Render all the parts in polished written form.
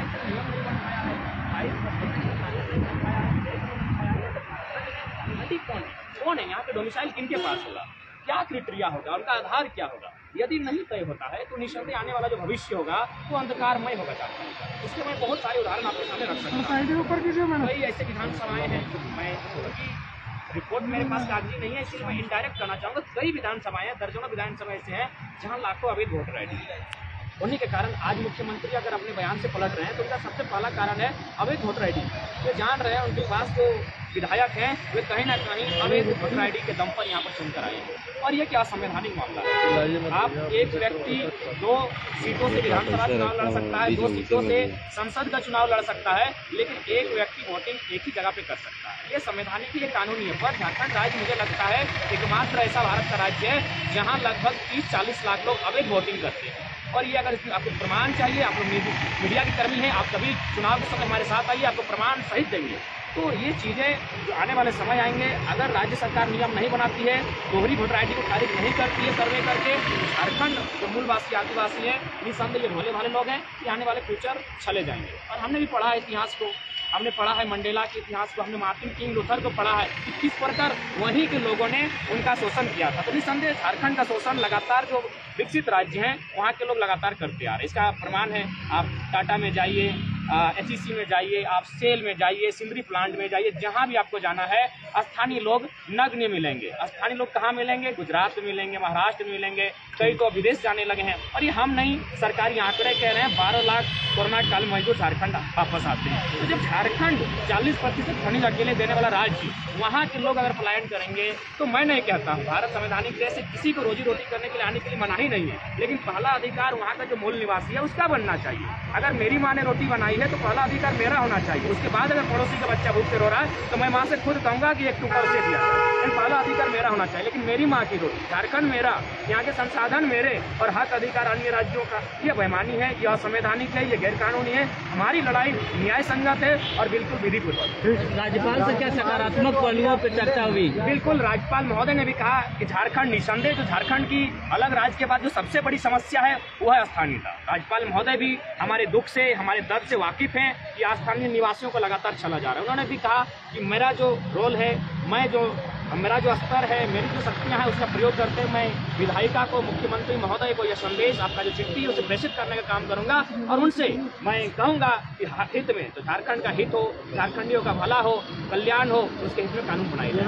तक नियम नहीं बन पाया है, 22% से खाने नहीं बन पाया है, देश नहीं बन पाया है, तो झारखंड कौन है यहाँ पे डोमिसाइल किनके पास होगा, क्या क्राइटेरिया होगा, उनका आधार क्या होगा। यदि नहीं तय होता है तो निःसंदेह आने वाला जो भविष्य होगा वो अंधकारमय होगा झारखंड का। इसके मैं बहुत सारे उदाहरण आपके सामने रख सकता हूँ। कई ऐसे विधानसभाएं हैं, मैं क्योंकि रिपोर्ट मेरे पास कागजी नहीं है इसलिए मैं इनडायरेक्ट करना चाहूँगा, कई विधानसभाएं हैं, दर्जनों विधानसभा ऐसे हैं जहाँ लाखों अवैध वोटर आईडी है। उन्हीं के कारण आज मुख्यमंत्री अगर अपने बयान से पलट रहे हैं तो उनका सबसे पहला कारण है अवैध वोटर आईडी। वे जान रहे हैं उनके पास जो विधायक हैं वे कहीं ना कहीं अवैध वोटर आईडी के दम पर यहाँ पर चुनकर आए हैं, और ये क्या संवैधानिक मामला है। आप एक व्यक्ति 2 सीटों से विधानसभा चुनाव लड़ सकता है, 2 सीटों से संसद का चुनाव लड़ सकता है, लेकिन एक व्यक्ति वोटिंग एक ही जगह पे कर सकता है। ये संवैधानिक, ये कानूनी है। पर झारखंड राज्य मुझे लगता है एकमात्र ऐसा भारत का राज्य है जहाँ लगभग 30-40 लाख लोग अवैध वोटिंग करते हैं। और ये अगर आपको प्रमाण चाहिए, आप लोग मीडिया के कर्मी हैं, आप कभी चुनाव के समय हमारे साथ आइए, आपको प्रमाण सहित देंगे। तो ये चीज़ें जो आने वाले समय आएंगे, अगर राज्य सरकार नियम नहीं बनाती है, दोहरी वोटर आईडी को खारिज नहीं करती है सर्वे करके, झारखंड जो मूलवासी आदिवासी हैं, निसंदेह ये भोले भाले लोग हैं, ये आने वाले फ्यूचर चले जाएंगे। और हमने भी पढ़ा है इतिहास को, हमने पढ़ा है मंडेला के इतिहास को, हमने मार्टिन किंग लूथर को पढ़ा है कि किस प्रकार वहीं के लोगों ने उनका शोषण किया था। तो निसंदेह झारखंड का शोषण लगातार जो विकसित राज्य हैं वहाँ के लोग लगातार करते आ रहे हैं। इसका प्रमाण है, आप टाटा में जाइए, HEC में जाइए, आप सेल में जाइए, सिंदरी प्लांट में जाइए, जहाँ भी आपको जाना है स्थानीय लोग नग्न मिलेंगे। स्थानीय लोग कहाँ मिलेंगे? गुजरात में मिलेंगे, महाराष्ट्र में मिलेंगे, कई तो विदेश जाने लगे हैं। और ये हम नहीं, सरकारी आंकड़े कह रहे हैं 12 लाख कोरोना काल में मजदूर झारखंड वापस आते हैं। तो जब झारखंड 40% खनिज अकेले देने वाला राज्य, वहाँ के लोग अगर पलायन करेंगे तो मैं नहीं कहता हूँ, भारत संवैधानिक देश से किसी को रोजी रोटी करने के लिए आने के लिए मनाही नहीं है, लेकिन पहला अधिकार वहाँ का जो मूल निवासी है उसका बनना चाहिए। अगर मेरी माँ ने रोटी बनाई है तो पहला अधिकार मेरा होना चाहिए। उसके बाद अगर पड़ोसी का बच्चा भूख से रो रहा है तो मैं माँ से खुद कहूँगा कि एक टुकड़ा उसे दिया जाए, लेकिन पहला अधिकार मेरा होना चाहिए। लेकिन मेरी माँ की रोटी, झारखंड मेरा, यहाँ के संसाधन मेरे और हक अधिकार अन्य राज्यों का, यह बेईमानी है, यह असंवैधानिक है, यह गैरकानूनी है। हमारी लड़ाई न्याय संगत है और बिल्कुल विधिपूर्वक। राज्यपाल से क्या सकारात्मक पहलुओं पर चर्चा हुई? बिल्कुल, राज्यपाल महोदय ने भी कहा कि झारखंड निसंदेह जो झारखंड की अलग राज्य के बाद जो सबसे बड़ी समस्या है वो है स्थानीयता। राज्यपाल महोदय भी हमारे दुख से, हमारे दर्द से वाकिफ हैं कि स्थानीय निवासियों को लगातार चला जा रहा है। उन्होंने भी कहा कि मेरा जो रोल है, मेरा जो स्तर है, मेरी जो शक्तियाँ हैं उसका प्रयोग करते हुए मैं विधायिका को, मुख्यमंत्री महोदय को यह संदेश, आपका जो चिट्ठी है उसे प्रेषित करने का काम करूंगा और उनसे मैं कहूंगा कि हित में, तो झारखंड का हित हो, झारखंडियों का भला हो, कल्याण हो, उसके हित में कानून बनाए जाए।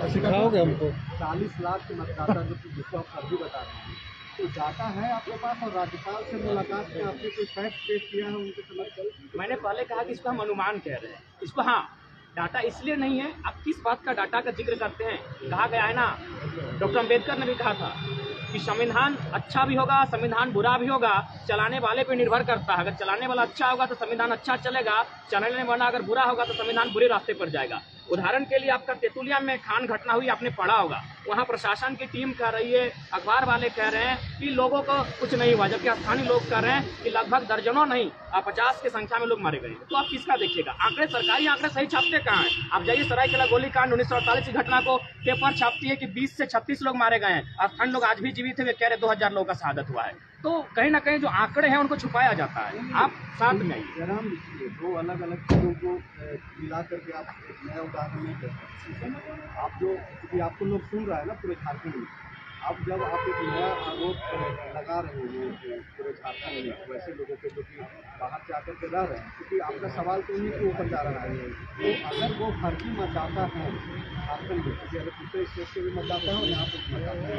सिखाओगे हमको 40 लाख के मतदाता जिसको आप अभी बता रहे हैं, तो डाटा है आपके पास? और राज्यपाल से मुलाकात में आपने कोई फैक्ट पेश किया है उनके समक्ष? मैंने पहले कहा कि इसको हम अनुमान कह रहे हैं, इसको हाँ डाटा इसलिए नहीं है। आप किस बात का डाटा का जिक्र करते हैं? कहा गया है ना, डॉक्टर अम्बेडकर ने भी कहा था कि संविधान अच्छा भी होगा, संविधान बुरा भी होगा, चलाने वाले पे निर्भर करता है। अगर चलाने वाला अच्छा होगा तो संविधान अच्छा चलेगा, चलाने वाला अगर बुरा होगा तो संविधान बुरे रास्ते पर जाएगा। उदाहरण के लिए आपका तेतुलिया में खान घटना हुई, आपने पढ़ा होगा, वहाँ प्रशासन की टीम कह रही है, अखबार वाले कह रहे हैं कि लोगों को कुछ नहीं हुआ, जबकि स्थानीय लोग कह रहे हैं कि लगभग दर्जनों नहीं 50 की संख्या में लोग मारे गए। तो आप किसका देखिएगा? आंकड़े, सरकारी आंकड़े सही छापते कहाँ हैं? आप जाइए सरायकेला गोलीकांड 1948 की घटना को पेपर छापती है कि 20 से 36 लोग मारे गए हैं, स्थानीय लोग आज भी जीवित है, वे कह रहे 2000 लोगों का शहादत हुआ है। तो कहीं ना कहीं जो आंकड़े हैं उनको छुपाया जाता है। आप साथ में आइए। दो अलग अलग चीज़ों को मिला करके आप एक नया उदाहरण नहीं कर सकते। आप जो, क्योंकि आपको लोग सुन रहा है ना पूरे झारखंड में, अब जब आप एक नया आरोप लगा रहे हैं पूरे झारखंड में वैसे लोगों पे जो कि बाहर से आकर के रह रहे हैं, क्योंकि आपका सवाल तो उन्हीं के ऊपर जा रहा है। तो अगर वो फर्जी मतदाता है झारखंड में, क्योंकि अगर दूसरे स्टेट के भी मतदाता है और यहाँ पर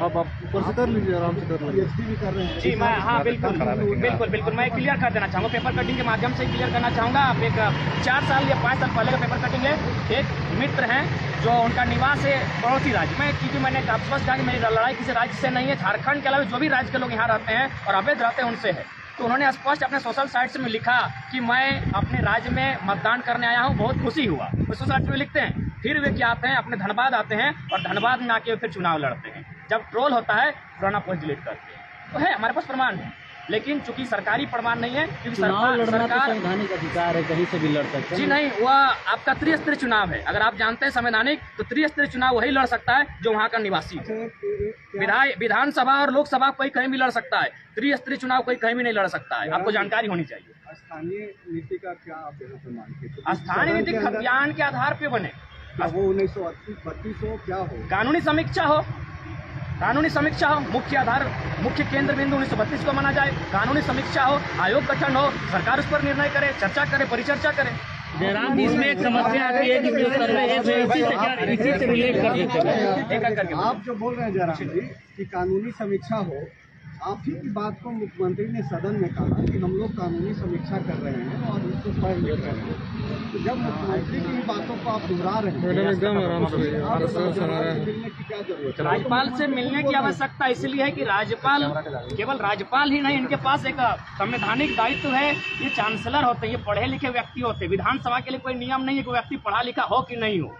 अब आप ऊपर से कर लीजिए, आराम से कर लीजिए। PhD भी कर रहे हैं जी, मैं हाँ बिल्कुल मैं क्लियर कर देना चाहूँगा, पेपर कटिंग के माध्यम से क्लियर करना चाहूँगा। आप एक 4 साल या 5 साल पहले का पेपर कटिंग है। एक मित्र हैं जो उनका निवास है पड़ोसी राज्य में, क्योंकि मैंने स्पष्ट कहा कि मेरी लड़ाई किसी राज्य से नहीं है, झारखंड के अलावा जो भी राज्य के लोग यहाँ रहते हैं और अवैध रहते हैं उनसे है। तो उन्होंने स्पष्ट अपने सोशल साइट्स में लिखा कि मैं अपने राज्य में मतदान करने आया हूँ, बहुत खुशी हुआ। सोशल साइट में लिखते हैं, फिर वे क्या आते हैं, अपने धनबाद आते हैं और धनबाद में आके फिर चुनाव लड़ते हैं। जब ट्रोल होता है पुराना पोस्ट डिलीट करते हैं। तो है, हमारे पास प्रमाण है। लेकिन चूंकि सरकारी प्रमाण नहीं है, क्योंकि चुनाव लड़ना तो सरकार संवैधानिक अधिकार है, कहीं से भी लड़ सकते जी हैं। नहीं, वह आपका त्रिस्तरीय चुनाव है। अगर आप जानते हैं संवैधानिक, तो त्रिस्तरीय चुनाव वही लड़ सकता है जो वहाँ का निवासी है। विधानसभा और लोकसभा कोई कहीं भी लड़ सकता है, त्रिस्तरीय चुनाव कोई कहीं भी नहीं लड़ सकता है। आपको जानकारी होनी चाहिए। स्थानीय नीति का क्या आप यहाँ पे मानते हैं? स्थानीय नीति खतियान के आधार पे बने, क्या वो 1932 हो, क्या हो? कानूनी समीक्षा हो, कानूनी समीक्षा हो, मुख्य केंद्र बिंदु 1932 को माना जाए, कानूनी समीक्षा हो, आयोग गठन हो, सरकार उस पर निर्णय करे, चर्चा करे, परिचर्चा करे। जयराम जी, इसमें एक समस्या आती है कि जो सर्वे है इसी से रिलेट कर देते हैं। एक करके आप जो बोल रहे हैं जयराम जी कि कानूनी समीक्षा हो, आप ही की बात को मुख्यमंत्री ने सदन में कहा कि हम लोग कानूनी समीक्षा कर रहे हैं और इसको पढ़ लिख रहे हैं। तो जब मुख्यमंत्री की बातों को आप दोहरा रहे हैं, एकदम आराम से मिलने की क्या जरूरत है? राज्यपाल से मिलने की आवश्यकता इसलिए है कि राज्यपाल, केवल राज्यपाल ही नहीं, इनके पास एक संवैधानिक दायित्व है। ये चांसलर होते हैं, ये पढ़े लिखे व्यक्ति होते हैं। विधानसभा के लिए कोई नियम नहीं है कि व्यक्ति पढ़ा लिखा हो कि नहीं हो,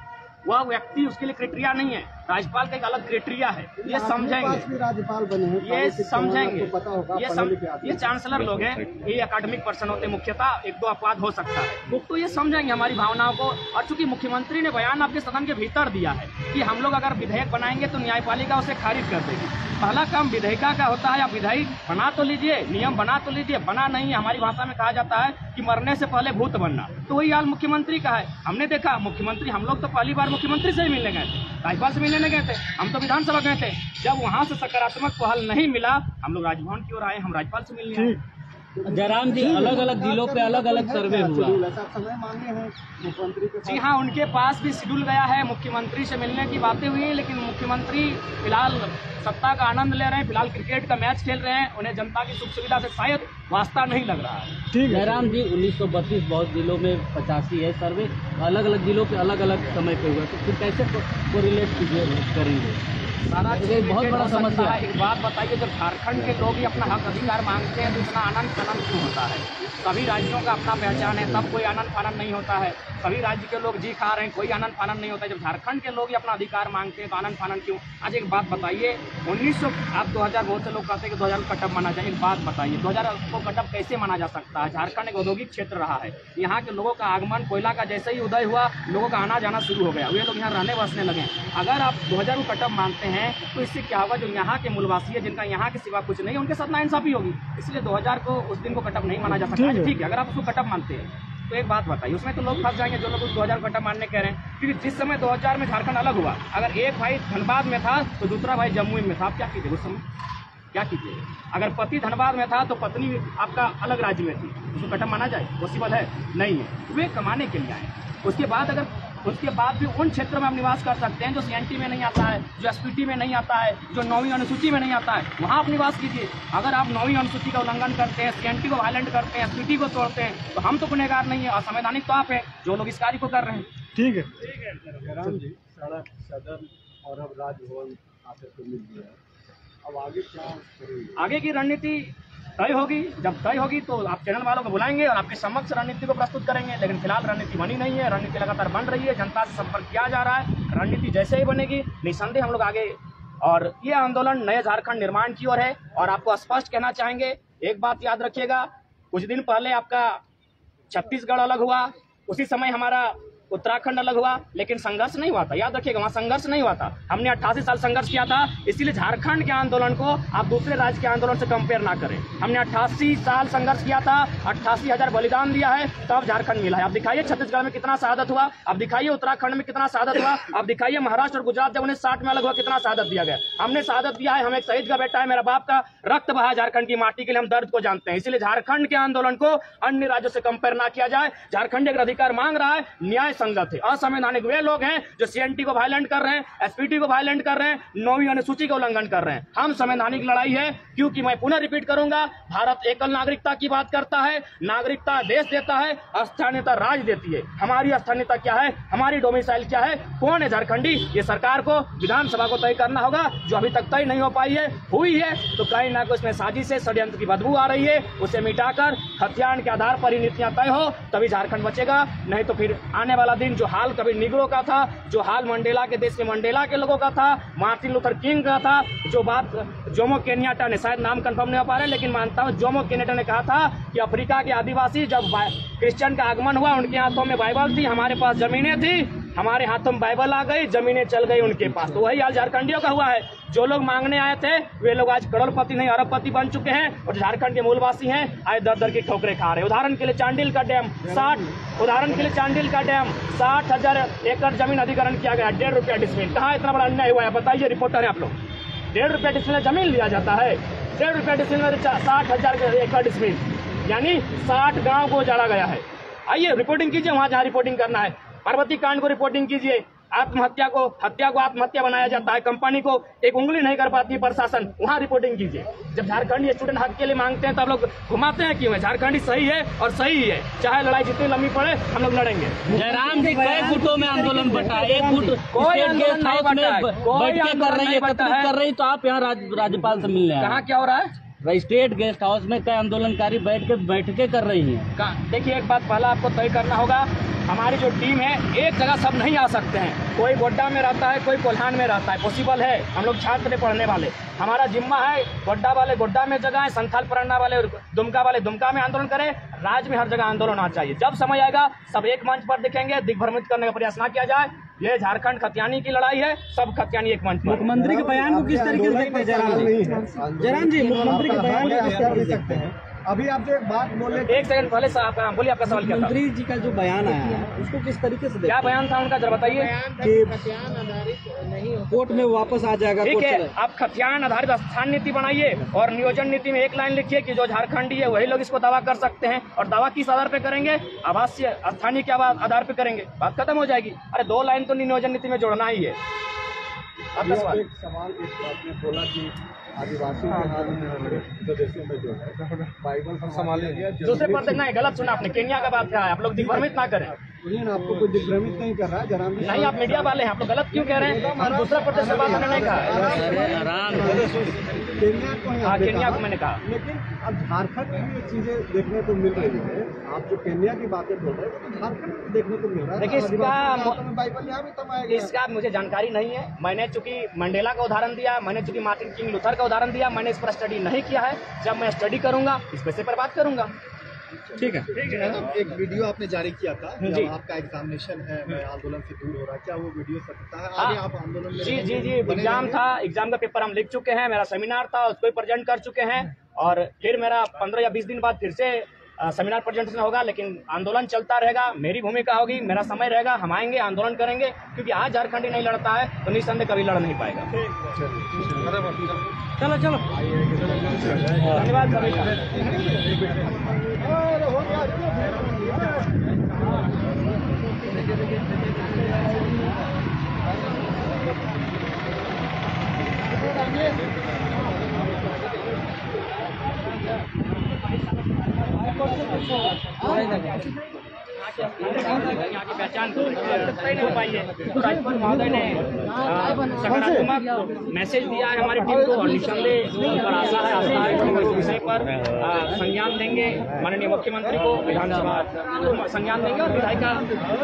वह व्यक्ति उसके लिए क्राइटेरिया नहीं है। राज्यपाल का एक अलग क्राइटेरिया है, ये समझेंगे, राज्यपाल बने हैं, ये समझेंगे, पता होगा, ये चांसलर लोग हैं, ये एकेडमिक पर्सन होते हैं मुख्यतः, एक दो अपवाद हो सकता है, तो ये समझेंगे हमारी भावनाओं को। और चूंकि मुख्यमंत्री ने बयान आपके सदन के भीतर दिया है कि हम लोग अगर विधेयक बनाएंगे तो न्यायपालिका उसे खारिज कर देगी। पहला काम विधेयिका का होता है, आप विधेयक बना तो लीजिए, नियम बना तो लीजिए, बना नहीं है। हमारी भाषा में कहा जाता है कि मरने से पहले भूत बनना, तो वही हाल मुख्यमंत्री का है। हमने देखा मुख्यमंत्री, हम लोग तो पहली बार मुख्यमंत्री से ही मिलने गए थे, राज्यपाल से मिलने गए थे, हम तो विधानसभा गए थे। जब वहां से सकारात्मक पहल नहीं मिला, हम लोग राजभवन की ओर आए, हम राज्यपाल से मिलने आए। जयराम जी, अलग अलग जिलों पे अलग अलग सर्वे हुआ। समय मांगे हैं मुख्यमंत्री के? जी हाँ, उनके पास भी शेड्यूल गया है, मुख्यमंत्री से मिलने की बातें हुई हैं, लेकिन मुख्यमंत्री फिलहाल सत्ता का आनंद ले रहे हैं, फिलहाल क्रिकेट का मैच खेल रहे हैं, उन्हें जनता की सुख सुविधा से शायद वास्ता नहीं लग रहा है। जयराम जी, 1932 बहुत जिलों में 85 है सर्वे, अलग अलग जिलों पे अलग अलग समय पे हुआ, तो फिर कैसे कोरिलेट करेंगे? सारा चीज़ बहुत बड़ा समस्या है। एक बात बताइए, जब झारखंड के लोग ही अपना हक अधिकार मांगते हैं तो इतना आनंद फानंद क्यों होता है? सभी राज्यों का अपना पहचान है, तब कोई आनंद फानंद नहीं होता है। सभी राज्य के लोग जी खा रहे हैं, कोई आनंद फानंद नहीं होता है। जब झारखंड के लोग ही अपना अधिकार मांगते हैं तो आनंद फानंद क्यों? आज एक बात बताइए, 1900 आप 2000, बहुत से लोग कहते हैं कि 2000 को कटअप माना जाए। एक बात बताइए, 2000 को कटअप कैसे माना जा सकता है? झारखंड एक औद्योगिक क्षेत्र रहा है, यहाँ के लोगों का आगमन, कोयला का जैसे ही उदय हुआ, लोगों का आना जाना शुरू हो गया, वे लोग यहाँ रहने बसने लगे। अगर आप 2000 को कटअप मानते हैं तो इससे क्या होगा? जो यहाँ के मूलवासी है, जिनका यहाँ के सिवा कुछ नहीं, उनके साथ नाइंसाफी होगी। इसलिए 2000 को, उस दिन को कटअप नहीं माना जा सकता है। ठीक है, अगर आप उसको कटअप मानते हैं तो एक बात बताइए, उसमें तो लोग फंस जाएंगे जो लोग उस 2000 को कटअप मानने कह रहे हैं। क्योंकि जिस समय 2000 में झारखंड अलग हुआ, अगर एक भाई धनबाद में था तो दूसरा भाई जम्मू में था, आप क्या कीजिए उस समय? क्या कीजिए? अगर पति धनबाद में था तो पत्नी आपका अलग राज्य में थी, उसको कटअप माना जाए? पॉसिबल है? नहीं है। वे कमाने के लिए आए। उसके बाद भी उन क्षेत्रों में आप निवास कर सकते हैं जो सीएनटी में नहीं आता है, जो एसपीटी में नहीं आता है, जो 9वीं अनुसूची में नहीं आता है, वहाँ आप निवास कीजिए। अगर आप 9वीं अनुसूची का उल्लंघन करते हैं, सीएनटी को वायलेंट करते हैं, एसपीटी को तोड़ते हैं, तो हम तो गुनहगार नहीं है, असंवैधानिक तो आप हैं जो लोग इस कार्य को कर रहे हैं। ठीक है जयराम जी, सड़क, सदन और अब राजभवन आपसे तो मिल गया, अब आगे क्या करेंगे? आगे की रणनीति तय होगी, जब तय होगी तो आप चैनल वालों को बुलाएंगे और आपके समक्ष रणनीति को प्रस्तुत करेंगे। लेकिन फिलहाल रणनीति बनी नहीं है, रणनीति लगातार बन रही है, जनता से संपर्क किया जा रहा है। रणनीति जैसे ही बनेगी निसंदेह हम लोग आगे, और ये आंदोलन नए झारखंड निर्माण की ओर है। और आपको स्पष्ट कहना चाहेंगे, एक बात याद रखिएगा, कुछ दिन पहले आपका छत्तीसगढ़ अलग हुआ, उसी समय हमारा उत्तराखंड अलग हुआ, लेकिन संघर्ष नहीं हुआ था। याद रखिएगा, वहाँ संघर्ष नहीं हुआ था। हमने 88 साल संघर्ष किया था, इसीलिए झारखंड के आंदोलन को आप दूसरे राज्य के आंदोलन से कंपेयर ना करें। हमने 88 साल संघर्ष किया था, 88,000 बलिदान दिया है, तब झारखंड मिला है। आप दिखाइए छत्तीसगढ़ में कितना शहादत हुआ, आप दिखाइए उत्तराखंड में कितना शहादत हुआ, आप दिखाइए महाराष्ट्र और गुजरात जब 1960 में अलग हुआ कितना शहादत दिया गया। हमने शहादत दिया है, हम एक शहीद का बेटा है, मेरा बाप का रक्त बहा झारखंड की माटी के लिए, हम दर्द को जानते हैं। इसलिए झारखंड के आंदोलन को अन्य राज्यों से कंपेयर ना किया जाए। झारखंड एक अधिकार मांग रहा है, न्याय संगत है। असंवैधानिक वे लोग हैं जो सीएनटी को वायलेंट कर रहे हैं, एसपीटी को वायलेंट कर रहे हैं, 9वीं अनुसूची का उल्लंघन कर रहे हैं। हम संवैधानिक लड़ाई है, क्योंकि मैं पुनः रिपीट करूंगा, भारत एकल नागरिकता की बात करता है, नागरिकता देश देता है, स्थानीयता राज्य देती है। हमारी स्थानीयता क्या है, हमारी डोमिसाइल क्या है, कौन है झारखंडी, ये सरकार को, विधानसभा को तय करना होगा, जो अभी तक तय नहीं हो पाई है। हुई है तो कहीं ना कहीं इसमें साजिश से षड्यंत्र की बदबू आ रही है, उसे मिटाकर खतियान के आधार पर ही नीतियां तय हो, तभी झारखंड बचेगा। नहीं तो फिर आने वाले वाला दिन जो हाल कभी निग्रो का था, जो हाल मंडेला के देश में मंडेला के लोगों का था, मार्टिन लूथर किंग का था, जो बात जोमो केन्याटा ने, शायद नाम कंफर्म नहीं हो पा रहे लेकिन मानता हूँ जोमो केन्याटा ने कहा था कि अफ्रीका के आदिवासी जब क्रिश्चियन का आगमन हुआ, उनके हाथों में बाइबल थी, हमारे पास जमीनें थी, हमारे हाथों में बाइबल आ गई, जमीनें चल गई उनके पास। तो वही हाल झारखंडियों का हुआ है। जो लोग मांगने आए थे वे लोग आज करोड़पति नहीं अरबपति बन चुके हैं, और झारखंड के मूलवासी हैं आज दर दर की ठोकरें खा रहे हैं। उदाहरण के लिए चांडिल का डैम 60,000 एकड़ जमीन अधिग्रहण किया गया, 1.5 रुपया डिसमिल। कहाँ इतना बड़ा अन्याय हुआ है बताइए, रिपोर्टर है आप लोग। 1.5 रुपया डिसमिल जमीन लिया जाता है, 1.5 रुपया डिसमिल में 60,000 एकड़ डिसमिल, यानी 60 गाँव को उजाड़ा गया है। आइए रिपोर्टिंग कीजिए वहाँ जहाँ रिपोर्टिंग करना है। पार्वती कांड को रिपोर्टिंग कीजिए। हत्या को आत्महत्या बनाया जाता है, कंपनी को एक उंगली नहीं कर पाती प्रशासन, वहाँ रिपोर्टिंग कीजिए। जब झारखंडी स्टूडेंट हक के लिए मांगते हैं तो आप लोग घुमाते हैं क्यों है? झारखंडी सही है और सही है, चाहे लड़ाई जितनी लंबी पड़े हम लोग लड़ेंगे। जयराम जी कई गुटों में आंदोलन बटा, एक गुट कोई आंदोलन नहीं बटा है, कोई कर रही है, एकत्रित कर रही, तो आप यहाँ राज्यपाल से मिलने आए। कहाँ क्या हो रहा है? स्टेट गेस्ट हाउस में कई आंदोलनकारी बैठकें कर रही हैं। देखिए एक बात पहला आपको तय करना होगा, हमारी जो टीम है एक जगह सब नहीं आ सकते हैं। कोई गोड्डा में रहता है, कोई कोल्हान में रहता है, पॉसिबल है। हम लोग छात्र में पढ़ने वाले, हमारा जिम्मा है गोड्डा वाले गोड्डा में जगह है, संथाल परन्ना वाले दुमका वाले दुमका में आंदोलन करें। राज्य में हर जगह आंदोलन होना चाहिए। जब समय आएगा सब एक मंच पर दिखेंगे, दिग्भ्रमित करने का प्रयास ना किया जाए। ये झारखंड खतियानी की लड़ाई है, सब खतियानी एक मंच पर। मुख्यमंत्री के बयान को किस तरीके से देखते हैं जयराम जी? मुख्यमंत्री के बयान को किस तरीके से देखते हैं? अभी आप जो एक बात बोले, एक सेकंड पहले साहब बोलिए, आपका सवाल क्या था? मुख्यमंत्री जी का जो बयान आया है उसको किस तरीके से क्या बयान था उनका, जरा बताइए। कोर्ट में वापस आ जाएगा। ठीक है, आप खतियान आधारित स्थान नीति बनाइए और नियोजन नीति में एक लाइन लिखिए कि जो झारखंडी है वही लोग इसको दावा कर सकते हैं। और दावा किस आधार पे करेंगे? आवासीय स्थानीय के आधार पे करेंगे, बात खत्म हो जाएगी। अरे 2 लाइन तो नियोजन नीति में जोड़ना ही है। आपका सवाल? एक सवाल आपने बोला कि आदिवासियों के हाल प्रदेशों में जो है बाइबल संभालेंगे, दूसरे पर देखना है, गलत सुना आपने। केन्या का बात क्या है? आप लोग दिग्भ्रमित ना करें। आपको कोई दिग्भ्रमित नहीं कर रहा है जरा नहीं, आप मीडिया वाले हैं, आप लोग गलत क्यों कह रहे हैं? हम दूसरा प्रदेश से बात हमने नहीं कहा। केन्या को मैंने कहा, लेकिन अब झारखंड में ये चीजें देखने को मिल रही है। आप जो केन्या की बातें बोल रहे हैं तो झारखंड में देखने को मिल रहा है। देखिए बाइबल यहाँ भी तब आएगा। इसका मुझे जानकारी नहीं है। मैंने चूंकि मंडेला का उदाहरण दिया, मैंने चूंकि मार्टिन किंग लूथर का उदाहरण दिया, मैंने इस पर स्टडी नहीं किया है। जब मैं स्टडी करूंगा इस विषय पर बात करूंगा। ठीक है। एक वीडियो आपने जारी किया था, जी, आपका एग्जामिनेशन है आंदोलन से दूर हो रहा है, क्या वो वीडियो सत्यता है? आगे आप आंदोलन में जी एग्जाम था, एग्जाम का पेपर हम लिख चुके हैं, मेरा सेमिनार था उसको प्रेजेंट कर चुके हैं, और फिर मेरा 15 या 20 दिन बाद फिर से सेमिनार प्रेजेंटेशन होगा। लेकिन आंदोलन चलता रहेगा, मेरी भूमिका होगी, मेरा समय रहेगा, हम आएंगे, आंदोलन करेंगे, क्योंकि आज झारखंडी नहीं लड़ता है तो निस्संदेह कभी लड़ नहीं पाएगा। चलो चलो, धन्यवाद सभी का। यहाँ की पहचान हो पाई है। राजपाल महोदय ने सकारात्मक मैसेज दिया है हमारी टीम को, और निसंदेह पर आशा है इस विषय पर संज्ञान देंगे। माननीय मुख्यमंत्री को विधानसभा संज्ञान देंगे, और विधायिका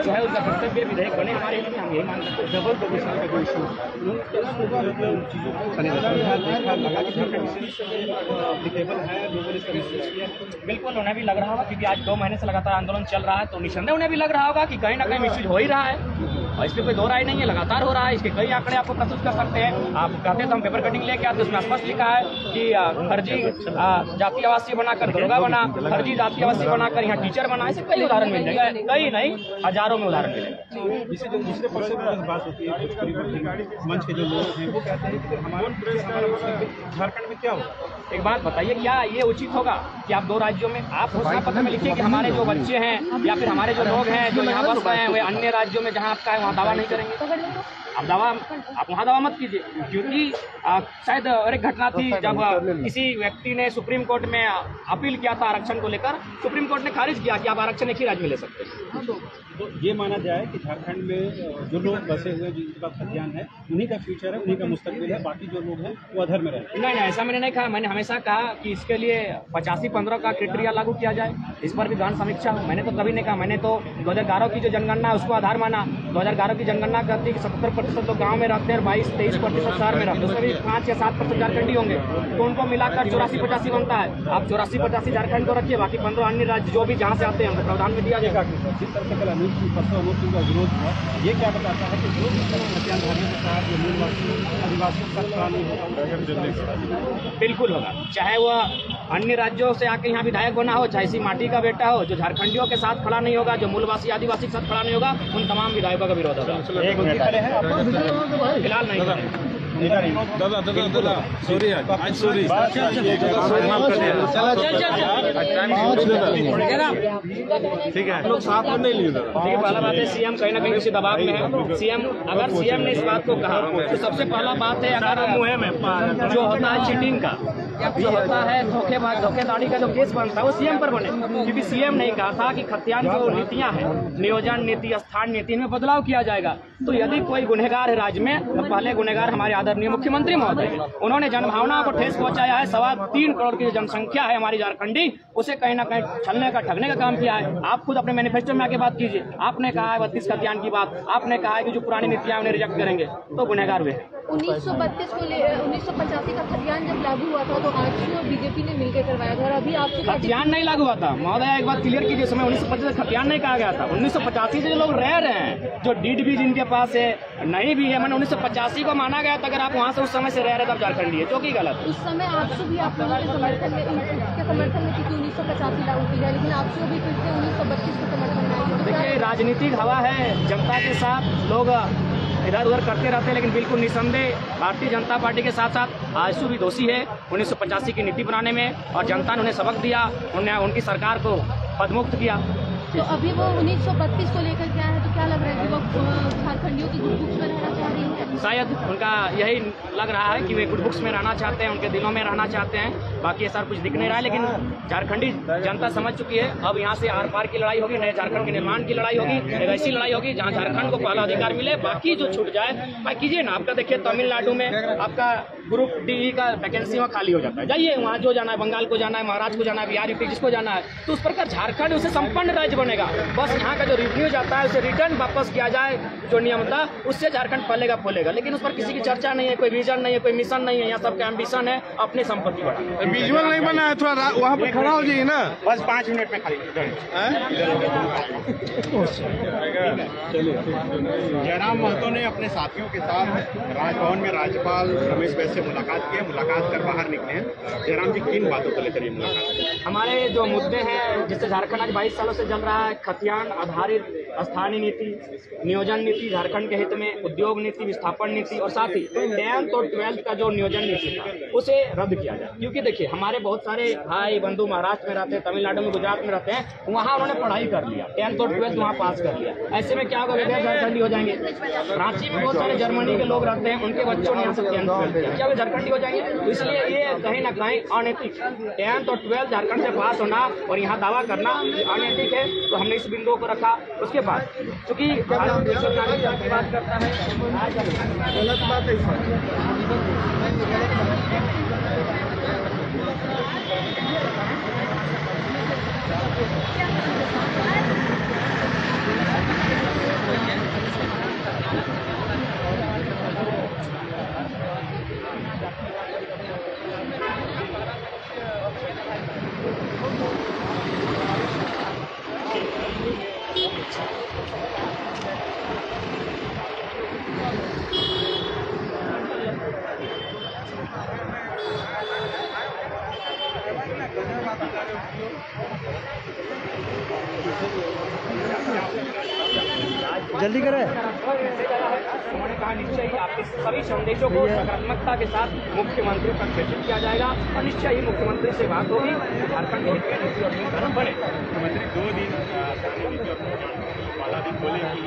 जो है उसका कर्तव्य विधेयक बने हमारे लिए, हम यही मानते हैं। डबल बिल्कुल उन्हें भी लग रहा होगा, क्योंकि आज 2 महीने से लगातार आंदोलन चल रहा है, तो निसंदेह उन्हें भी लग रहा होगा कि कहीं ना कहीं मिसयूज हो ही रहा है, और इसमें कोई 2 राय नहीं है, लगातार हो रहा है। इसके कई आंकड़े आपको प्रस्तुत कर सकते हैं। आप कहते तो हम पेपर कटिंग लेके आते, उसमें स्पष्ट लिखा है कि फर्जी जाति आवासीय बनाकर दरोगा बना, फर्जी जाति आवासीय बनाकर यहाँ टीचर बना, ऐसे कई उदाहरण मिल जाएगा, कई नहीं हजारों में उदाहरण मिलेगा। जिसे जो दूसरे पक्ष में बात होती है, मंच के जो लोग हैं वो कहते हैं कि हमारा झारखंड में क्या होगा। एक बात बताइए, क्या ये उचित होगा कि आप 2 राज्यों में आप घोषणा पत्र में लिखिए कि हमारे जो बच्चे हैं या फिर हमारे जो लोग हैं जो यहाँ बस गए हैं वे अन्य राज्यों में जहाँ आपका वहाँ दावा नहीं करेंगे। आप वहाँ दावा मत कीजिए, क्योंकि शायद एक घटना थी जब किसी व्यक्ति ने सुप्रीम कोर्ट में अपील किया था आरक्षण को लेकर, सुप्रीम कोर्ट ने खारिज किया कि आप आरक्षण एक ही राज्य में ले सकते हैं। तो ये माना जाए कि झारखंड में जो लोग बसे हुए हैं, जिनका खतियान है, उन्हीं का फ्यूचर है, उन्हीं का मुस्तकबिल है, बाकी जो लोग हैं वो अधर में रहते हैं। नहीं, ऐसा मैंने नहीं कहा। मैंने हमेशा कहा कि इसके लिए 85-15 का क्राइटेरिया लागू किया जाए, इस पर भी गहन समीक्षा हो। मैंने तो कभी नहीं कहा, मैंने तो 2011 की जो जनगणना है उसको आधार माना। 2011 की जनगणना कहती है कि 70% तो गाँव में रहते हैं और 22-23% शहर में रहते हैं, उसमें भी 5 या 7% झारखंडी होंगे, तो उनको मिलाकर 84-85 बनता है। आप 84-85 झारखंड को रखिए, बाकी 15 अन्य राज्य जो भी जहाँ से आते हैं उनको प्रावधान में दिया जाएगा। जिस तरह से कल अनूप सिंह का विरोध हुआ, ये क्या बताता है कि जो खतियानधारियों के साथ जो मूलवासी आदिवासियों का खतरा नहीं होगा? बिल्कुल होगा, चाहे वह अन्य राज्यों से आके यहाँ विधायक बना हो, चाहे इसी माटी का बेटा हो, जो झारखंडियों के साथ खड़ा नहीं होगा, जो मूलवासी आदिवासी के साथ खड़ा नहीं होगा, उन तमाम विधायकों का विरोध होगा। फिलहाल नहीं करें। दादा सॉरी आज सॉरी ठीक है, लोग साथ में नहीं लिए। देखिए, पहला बात है सीएम कहीं ना कहीं किसी दबाव में है। सीएम अगर सीएम ने इस बात को कहा तो सबसे पहला बात है, अगर जो होता है चीटिंग का, जो होता है धोखेधड़ी का जो केस बनता है वो सीएम पर बने, क्योंकि सीएम ने कहा था कि खतियान जो नीतियां हैं, नियोजन नीति, स्थान नीति, में बदलाव किया जाएगा। तो यदि कोई गुनहगार है राज्य में, तो पहले गुनहगार हमारे आदरणीय मुख्यमंत्री महोदय, उन्होंने जनभावना को ठेस पहुंचाया है। 3.25 करोड़ की जो जनसंख्या है हमारी झारखंडी, उसे कहीं ना कहीं छलने का, ठगने का काम किया है। आप खुद अपने मैनिफेस्टो में आके बात कीजिए, आपने कहा है 32 खतियान की बात, आपने कहा है कि जो पुरानी नीतियां उन्हें रिजेक्ट करेंगे, तो गुनहगार हुए। 1985 का खतियान जब लागू हुआ था तो आजसू और बीजेपी ने मिलकर करवाया था, और अभी आपसे खतियान नहीं लागू हुआ था महोदय, एक बात क्लियर कीजिए। समय 1985 खतियान नहीं कहा गया था। 1985 से जो लोग रह रहे हैं, जो डीड भी जिनके पास है, नहीं भी है, मैंने 1985 को माना गया था। अगर आप वहाँ से उस समय से रह रहे तब झारखंडी है, जो कि गलत है। उस समय आजसू भी आप लोगों के समर्थन में क्योंकि 1985 लागू की है, लेकिन आजसू भी फिर से 1932 के समर्थन में। देखिए, राजनीतिक हवा है, जनता के साथ लोग इधर उधर करते रहते हैं, लेकिन बिल्कुल निसंदेह भारतीय जनता पार्टी के साथ साथ आजसू भी दोषी है 1985 की नीति बनाने में, और जनता ने उन्हें सबक दिया, उन्हें उनकी सरकार को पदमुक्त किया। तो अभी वो 1932 को लेकर क्या है, तो क्या लग रहा है कि वो झारखंडियों की गुड बुक्स में रहना चाह रही है? शायद उनका यही लग रहा है कि वे गुड बुक्स में रहना चाहते हैं, उनके दिलों में रहना चाहते हैं। बाकी ऐसा कुछ दिख नहीं रहा है, लेकिन झारखंडी जनता समझ चुकी है। अब यहाँ से आर पार की लड़ाई होगी, नए झारखंड के निर्माण की लड़ाई होगी। एक ऐसी लड़ाई होगी जहाँ झारखंड को पहला अधिकार मिले, बाकी जो छूट जाए भाई कीजिए ना। आपका देखिए तमिलनाडु में आपका ग्रुप डी का वैकेंसी वहाँ खाली हो जाता है, जाइए वहाँ जो जाना है, बंगाल को जाना है, महाराष्ट्र को जाना है, बिहार यूपी जिसको जाना है, तो उस प्रकार झारखंड उसे संपन्न राज्य बनेगा। बस यहाँ का जो रिव्यू जाता है उसे रिटर्न वापस किया जाए, जो नियम था उससे झारखंड फलेगा फूलेगा, लेकिन उस पर किसी की चर्चा नहीं है, कोई विजन नहीं है, कोई मिशन नहीं है। यहाँ सबका एम्बिशन है अपनी संपत्ति बढ़ाना। विजुअल नहीं बना है, थोड़ा वहाँ पे खड़ा हो जाइए ना, बस 5 मिनट में खाली। जयराम महतो ने अपने साथियों के साथ राजभवन में राज्यपाल रमेश बैस से मुलाकात की, मुलाकात कर बाहर निकले हैं। जयराम जी, किन बातों को लेकर ये मुलाकात? हमारे जो मुद्दे हैं जिससे झारखंड आज 22 सालों से चल रहा है, खतियान आधारित स्थानीय नीति, नियोजन नीति झारखंड के हित में, उद्योग नीति, विस्थापन नीति, और साथ ही 10th और 12th का जो नियोजन नीति था उसे रद्द किया जाए। क्योंकि देखिए, हमारे बहुत सारे भाई बंधु महाराष्ट्र में रहते हैं, तमिलनाडु में, गुजरात में रहते हैं, वहाँ उन्होंने पढ़ाई कर लिया, 10th और 12th वहाँ पास कर लिया। ऐसे में क्या होगा, वे झारखंडी हो जाएंगे। रांची में बहुत सारे जर्मनी के लोग रहते हैं, उनके बच्चों ने यहाँ से 10th 12th किया, क्या वे झारखंडी हो जाएंगे? तो इसलिए ये कहीं ना कहीं अनैतिक, 10th और 12th झारखंड से पास होना और यहाँ दावा करना अनैतिक है। तो हमने इस बिंदु को रखा। उसके बाद चूंकि भारत सरकार की बात करता है, गलत बात है। जल्दी करें। उन्होंने कहा निश्चय ही आपके सभी संदेशों को सकारात्मकता के साथ मुख्यमंत्री तक प्रेषित किया जाएगा, और निश्चय ही मुख्यमंत्री से बात होगी, झारखंड के हित में नीति और नीति बने। मुख्यमंत्री 2 दिन पहला दिन बोले कि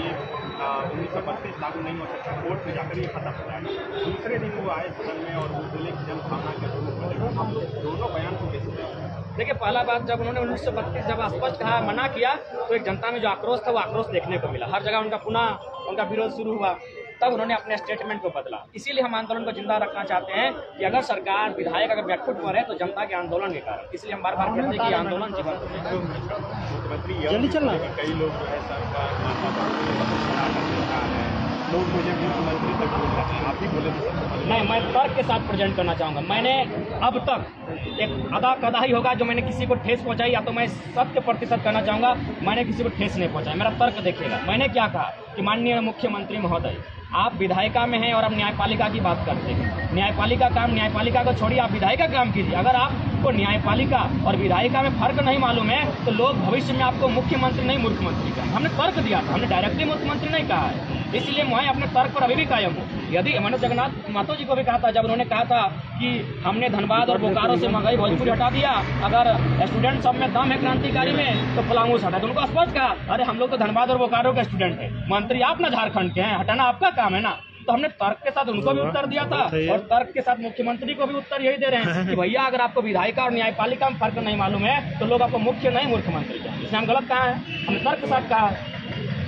1932 लागू नहीं हो सकता, कोर्ट में जाकर ये खत्म हो जाएगा। दूसरे दिन वो आए सदन में और वो बोले कि जनभावना के अनुरूप बोले। हम लोग दोनों बयान को कैसे देखें? देखिए, पहला बात, जब उन्होंने 1932 जब स्पष्ट कहा, मना किया, तो एक जनता में जो आक्रोश था वो आक्रोश देखने को मिला। हर जगह उनका पुनः उनका विरोध शुरू हुआ। तब उन्होंने अपने स्टेटमेंट को बदला। इसीलिए हम आंदोलन को जिंदा रखना चाहते हैं कि अगर सरकार विधायक अगर बैकफुट पर है तो जनता के आंदोलन के कारण। इसलिए हम बार बार कहते हैं कि आंदोलन जीवन मुख्यमंत्री जल्दी चलना, कई लोग जो है लोग मुझे मुख्यमंत्री तक बोल रहे हैं, आप ही बोले नहीं, मैं तर्क के साथ प्रेजेंट करना चाहूँगा। मैंने अब तक एक अदा कदाही होगा जो मैंने किसी को ठेस पहुँचाई, या तो मैं 100% कहना चाहूँगा मैंने किसी को ठेस नहीं पहुँचाई। मेरा तर्क देखिएगा, मैंने क्या कहा कि माननीय मुख्यमंत्री महोदय, आप विधायिका में हैं और अब न्यायपालिका की बात करते हैं। न्यायपालिका काम, न्यायपालिका को छोड़िए, आप विधायिका काम कीजिए। अगर आपको न्यायपालिका और विधायिका में फर्क नहीं मालूम है तो लोग भविष्य में आपको मुख्यमंत्री नहीं मुख्यमंत्री कहेंगे। हमने तर्क दिया था, हमने डायरेक्टली मुख्यमंत्री नहीं कहा है। इसलिए मैं अपने तर्क पर अभी भी कायम हूँ। यदि मैंने जगन्नाथ महतो जी को भी कहा था, जब उन्होंने कहा था कि हमने धनबाद और बोकारो से महंगाई भोजपुरी हटा दिया, अगर स्टूडेंट सब में दम है क्रांतिकारी में तो पलामू हटा, तो उनको स्पष्ट कहा, अरे हम लोग तो धनबाद और बोकारो के स्टूडेंट हैं, मंत्री आप ना झारखंड के हैं, हटाना आपका काम है ना। तो हमने तर्क के साथ उनको भी उत्तर दिया था और तर्क के साथ मुख्यमंत्री को भी उत्तर यही दे रहे हैं कि भैया अगर आपको विधायिका और न्यायपालिका में फर्क नहीं मालूम है तो लोग आपको मुख्य नहीं मुख्यमंत्री कहें। इसमें हम गलत कहा है, हमने तर्क के साथ कहा है।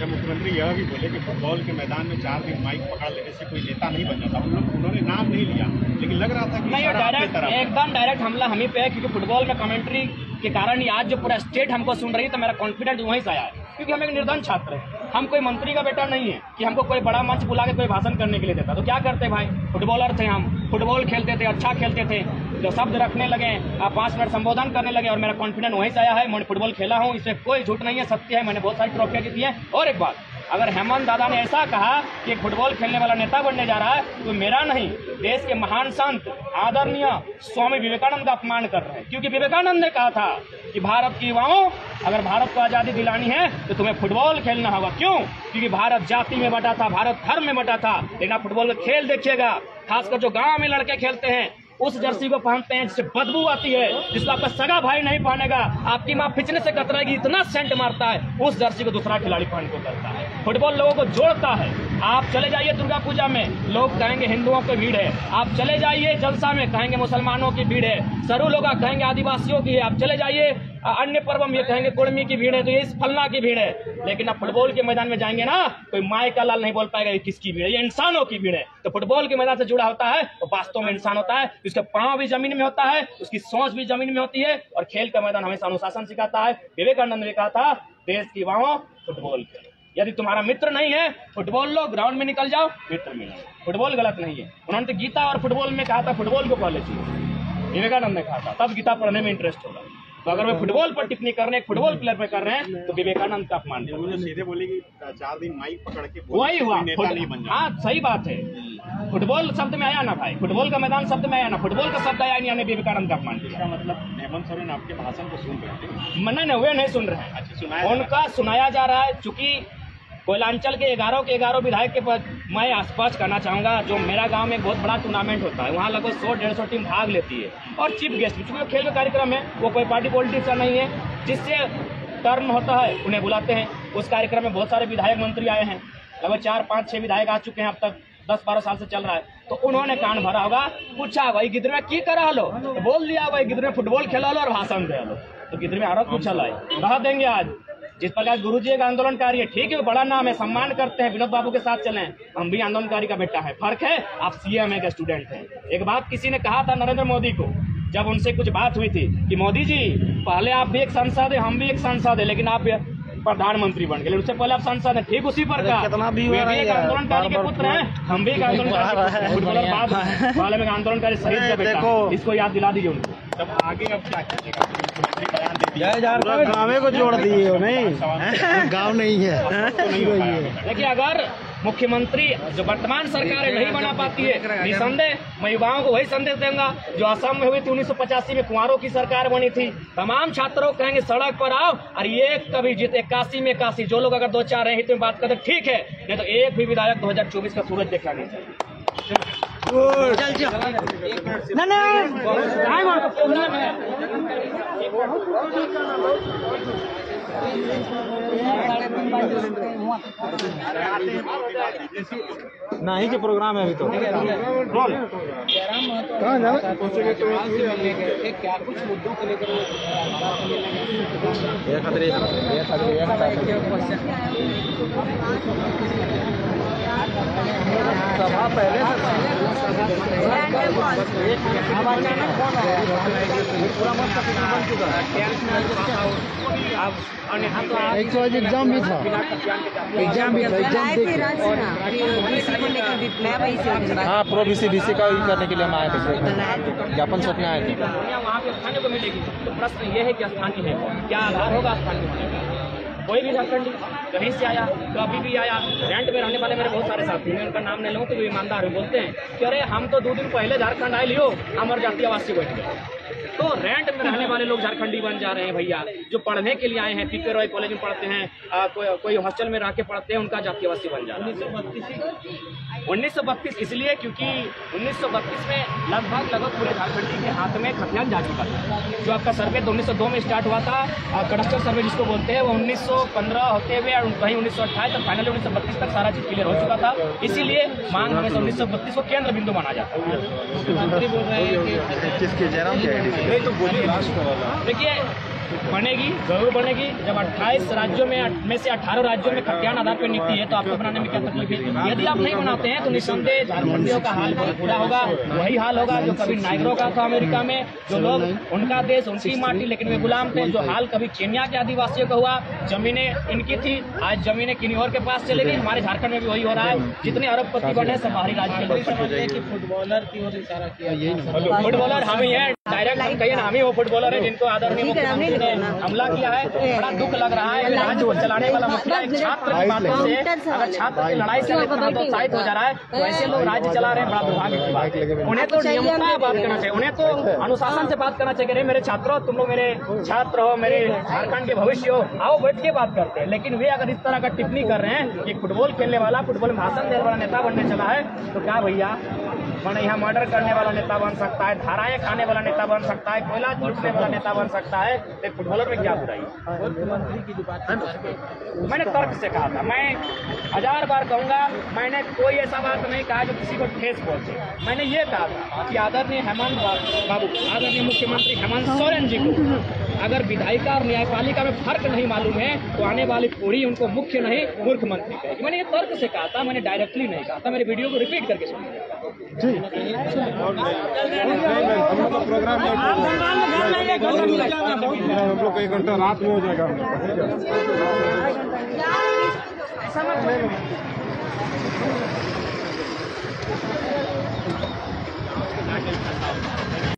मुख्यमंत्री यह भी बोले कि फुटबॉल के मैदान में 4 दिन माइक पकड़ लेने से कोई नेता नहीं बन जाता। उन्होंने नाम नहीं लिया, लेकिन लग रहा था कि नहीं, डायरेक्ट एकदम डायरेक्ट हमला हम ही पे है, क्योंकि फुटबॉल में कमेंट्री के कारण ही आज जो पूरा स्टेट हमको सुन रही है, तो मेरा कॉन्फिडेंस वहीं से आया है, क्योंकि हम एक निर्धन छात्र हैं। हम कोई मंत्री का बेटा नहीं है कि हमको कोई बड़ा मंच बुला के कोई भाषण करने के लिए देता। तो क्या करते भाई, फुटबॉलर थे हम, फुटबॉल खेलते थे, अच्छा खेलते थे, जो शब्द रखने लगे, आप 5 मिनट संबोधन करने लगे और मेरा कॉन्फिडेंस वहीं से आया है। मैंने फुटबॉल खेला हूँ, इसमें कोई झूठ नहीं है, सत्य है, मैंने बहुत सारी ट्रॉफियाँ जीती हैं। और एक बात, अगर हेमंत दादा ने ऐसा कहा कि फुटबॉल खेलने वाला नेता बनने जा रहा है, तो मेरा नहीं, देश के महान संत आदरणीय स्वामी विवेकानंद का अपमान कर रहे हैं। क्योंकि विवेकानंद ने कहा था कि भारत के युवाओं, अगर भारत को आज़ादी दिलानी है तो तुम्हें फुटबॉल खेलना होगा। क्यों? क्योंकि भारत जाति में बटा था, भारत धर्म में बटा था। लेकिन आप फुटबॉल का खेल देखिएगा, खासकर जो गाँव में लड़के खेलते हैं, उस जर्सी को पहनते हैं जिससे बदबू आती है, जिसको आपका सगा भाई नहीं पहनेगा, आपकी माँ खींचने से कतराएगी, इतना सेंट मारता है, उस जर्सी को दूसरा खिलाड़ी पहन को करता है। फुटबॉल लोगों को जोड़ता है। आप चले जाइए दुर्गा पूजा में, लोग कहेंगे हिंदुओं की भीड़ है। आप चले जाइए जलसा में, कहेंगे मुसलमानों की भीड़ है। सरू लोग कहेंगे आदिवासियों की है। आप चले जाइए अन्य पर्व में, ये कहेंगे कुर्मी की भीड़ है, तो ये फलना की भीड़ है। लेकिन आप फुटबॉल के मैदान में जाएंगे ना, कोई माई का लाल नहीं बोल पाएगा ये किसकी भीड़ है, ये इंसानों की भीड़ है। तो फुटबॉल के मैदान से जुड़ा होता है तो वास्तव में इंसान होता है, उसका पाँव भी जमीन में होता है, उसकी सोच भी जमीन में होती है। और खेल का मैदान हमेशा अनुशासन सिखाता है। विवेकानंद ने कहा था, देश की युवाओं फुटबॉल खेलो, यदि तुम्हारा मित्र नहीं है फुटबॉल लो, ग्राउंड में निकल जाओ, मित्र मिलेंगे। फुटबॉल गलत नहीं है। उन्होंने तो गीता और फुटबॉल में कहा था, फुटबॉल को पहले चाहिए, विवेकानंद ने कहा था, तब गीता पढ़ने में इंटरेस्ट होगा। तो अगर मैं फुटबॉल पर टिप्पणी कर रहे हैं, फुटबॉल प्लेयर पे कर रहे हैं, तो विवेकानंद का अपमान। उन्होंने सीधे बोले कि 4 दिन माइक पकड़ के वही हुआ, नेता नहीं बन जाता। हाँ सही बात है। फुटबॉल शब्द में आया ना भाई, फुटबॉल का मैदान शब्द में आया ना, फुटबॉल का शब्द आया नहीं, यानी विवेकानंद का अपमान किया। इसका मतलब हेमंत सोरेन आपके भाषण को सुन रहे थे? नहीं, वे नहीं सुन रहे हैं। अच्छा, सुनाया उनका सुनाया जा रहा है। चूंकि कोयलांचल के 11 के 11 विधायक के पद मैं स्पष्ट करना चाहूँगा, जो मेरा गांव में बहुत बड़ा टूर्नामेंट होता है, वहाँ लगभग 100-150 टीम भाग लेती है। और चीफ गेस्ट, चूँकि खेल का कार्यक्रम है, वो कोई पार्टी पॉलिटिक्स का नहीं है, जिससे टर्न होता है उन्हें बुलाते हैं। उस कार्यक्रम में बहुत सारे विधायक मंत्री आए हैं, लगभग 4-5-6 विधायक आ चुके हैं, अब तक 10-12 साल से चल रहा है। तो उन्होंने कान भरा होगा, पूछा भाई गिद्र में की करा लो, तो बोल दिया भाई गिद्र में फुटबॉल खेला लो और भाषण दे लो। तो गिद्र में आरोप पूछा लो, कहा देंगे आज जिस प्रकार गुरुजी एक आंदोलनकारी है, ठीक है, वो बड़ा नाम है, सम्मान करते हैं, विनोद बाबू के साथ चलें, हम भी आंदोलनकारी का बेटा है। फर्क है, आप सीएम के स्टूडेंट हैं। एक बात किसी ने कहा था नरेंद्र मोदी को, जब उनसे कुछ बात हुई थी कि मोदी जी पहले आप भी एक सांसद है, हम भी एक सांसद है, लेकिन आप प्रधानमंत्री बन गए, उससे पहले आप सांसद हैं। ठीक उसी प्रकार वे एक आंदोलनकारी के पुत्र हैं, हम भी एक आंदोलनकारी, फुटबॉलर बाद पहले में आंदोलनकारी शहीद का बेटा, इसको याद दिला दीजिए उनको। तब आगे अब क्या कीजिएगा? गाँव को जोड़ दिए हो, नहीं गाँव नहीं है। देखिए, अगर मुख्यमंत्री जो वर्तमान सरकार है नहीं बना पाती है, निसंदेह मैं युवाओं को वही संदेश दूंगा जो असम में हुई थी 1985 में, कुंवारों की सरकार बनी थी। तमाम छात्रों को कहेंगे सड़क पर आओ, और ये कभी जीत 81 में 81, जो लोग अगर 2-4 हित में बात करते ठीक है, नहीं तो एक भी विधायक 2024 का सूरज देखना नहीं चाहिए। नहीं के प्रोग्राम है अभी तो कहाँ जाना? क्या कुछ मुद्दों को लेकर सभा पहले एग्जाम भी था हाँ प्रो बीसी का यूज करने के लिए हम आए थे, ज्ञापन सौंपने आए थे। वहाँ पे स्थानीय को मिलेगी। तो प्रश्न ये है कि स्थानीय है, क्या आधार होगा स्थानीय होने का? कोई भी झारखंडी कहीं से आया, कभी भी आया, रेंट में रहने वाले मेरे बहुत सारे साथी हैं, उनका नाम नहीं लूँ तो वो ईमानदार है, बोलते हैं कि अरे हम तो 2 दिन पहले झारखंड आए लियो, हमारे जातीय आवास से बैठ गए। तो रेंट में रहने वाले लोग झारखंडी बन जा रहे हैं भैया। जो पढ़ने के लिए आए हैं, पीके रॉय कॉलेज में पढ़ते हैं, कोई हॉस्टल में रह के पढ़ते हैं, उनका जातीय आवासी बन जा रहा है। 1932 इसलिए क्योंकि 1932 में लगभग पूरे झारखंडी के हाथ में खतियान जा चुका था। जो आपका सर्वे तो 1902 में स्टार्ट हुआ था, कडस्टर सर्वे जिसको बोलते हैं, वो 1915 होते हुए कहीं 1928 तक, फाइनली 1932 तक सारा चीज क्लियर हो चुका था। इसीलिए मांग हमेशा 1932 को केंद्र बिंदु माना जाता है। मुख्यमंत्री बोल रहे हैं कि किसके जयराम के नहीं तो बोलिए लास्ट वाला। देखिए बनेगी, जरूर बनेगी। जब 28 राज्यों में से 18 राज्यों में खतियान आधार पर नीति है तो आपको बनाने में क्या तकलीफ है? यदि आप नहीं बनाते हैं तो निस्संदेह झारखंडियों का हाल बहुत बुरा होगा। वही हाल होगा जो कभी नाइग्रो का था अमेरिका में, जो लोग उनका देश उनकी माटी लेकिन वे गुलाम थे। जो हाल कभी केन्या के आदिवासियों का हुआ, जमीनें इनकी थी, आज जमीनें किन्हीं और के पास चले गई। हमारे झारखंड में भी वही हो रहा है। जितने अरबपति बने सब बाहरी राज्य के लोग। फुटबॉलर की ओर इशारा किया, फुटबॉलर हम ही है, डायरेक्ट हम कहिए ना, हम ही वो फुटबॉलर है जिनको आदरणीय मुख्यमंत्री ने हमला किया है। बड़ा दुख लग रहा है। राज्य को चलाने वाला मुखिया एक छात्र की बातों से, अगर छात्र की लड़ाई से प्रोत्साहित हो जा रहा है तो ऐसे लोग राज्य चला रहे हैं, बड़ा दुर्भाग्य की बात है। उन्हें तो नियमता बात करना चाहिए, उन्हें तो अनुशासन से बात करना चाहिए। अरे मेरे छात्रों, तुम लोग मेरे छात्र हो, मेरे झारखंड के भविष्य हो, आओ बैठ के बात करते हैं। लेकिन वे अगर इस तरह का टिप्पणी कर रहे हैं कि फुटबॉल खेलने वाला, फुटबॉल में भाषण देने वाला नेता बनने चला है, तो क्या भैया मैंने यहाँ मर्डर करने वाला नेता बन सकता है, धाराएं खाने वाला नेता बन सकता है, कोयला लूटने वाला नेता बन सकता है, तो फुटबॉलर में क्या बुराई? मुख्यमंत्री की बात मैंने तर्क से कहा था, मैं 1000 बार कहूंगा, मैंने कोई ऐसा बात नहीं कहा जो किसी को ठेस पहुंचे। मैंने ये कहा था कि आदरणीय हेमंत बाबू, आदरणीय मुख्यमंत्री हेमंत सोरेन जी को अगर विधायिका और न्यायपालिका में फर्क नहीं मालूम है तो आने वाली पीढ़ी उनको मुख्य नहीं मूर्ख मंत्री कहेगी। मैंने ये तर्क से कहा था, मैंने डायरेक्टली नहीं कहा था। मेरे वीडियो को रिपीट करके सुनिए। हम लोग प्रोग्राम हम लोग 1 घंटा रात में हो जाएगा। समझ